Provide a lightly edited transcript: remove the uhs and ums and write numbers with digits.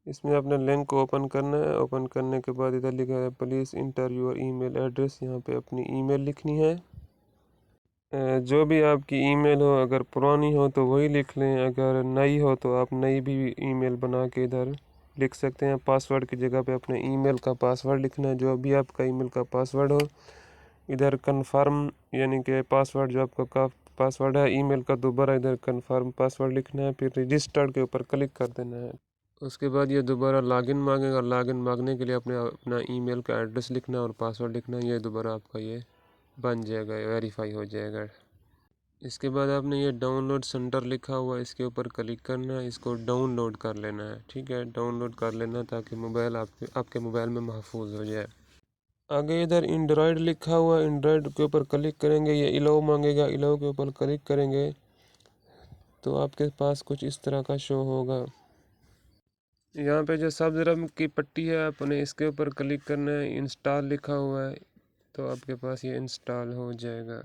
इसमें अपने लिंक को ओपन करना है। ओपन करने के बाद इधर लिखा है please inter your email address. यहाँ पे अपनी ईमेल लिखनी है। जो भी आपकी ईमेल हो, अगर पुरानी हो तो वही लिख लें, अगर नई हो तो आप नई भी ईमेल बना के इधर लिख सकते हैं। पासवर्ड की जगह पे अपने ईमेल का पासवर्ड लिखना है, जो भी आपका ईमेल का पासवर्ड हो। इधर कंफर्म यानी कि पासवर्ड जो आपका का पासवर्ड है ईमेल का, दोबारा इधर कंफर्म पासवर्ड लिखना है, फिर रजिस्टर्ड के ऊपर क्लिक कर देना है। उसके बाद ये दोबारा लॉगिन मांगेगा। लॉगिन मांगने के लिए अपना ईमेल का एड्रेस लिखना है और पासवर्ड लिखना है। ये दोबारा आपका ये बन जाएगा, वेरीफाई हो जाएगा। इसके बाद आपने ये डाउनलोड सेंटर लिखा हुआ है, इसके ऊपर क्लिक करना है, इसको डाउनलोड कर लेना है। ठीक है, डाउनलोड कर लेना ताकि मोबाइल आपके मोबाइल में महफूज हो जाए। आगे इधर एंड्रॉयड लिखा हुआ है, एंड्रॉयड के ऊपर क्लिक करेंगे, ये इलाउ मांगेगा, इलाउ के ऊपर क्लिक करेंगे तो आपके पास कुछ इस तरह का शो होगा। यहाँ पे जो सब्ज रंग की पट्टी है अपने इसके ऊपर क्लिक करना है, इंस्टॉल लिखा हुआ है तो आपके पास ये इंस्टॉल हो जाएगा।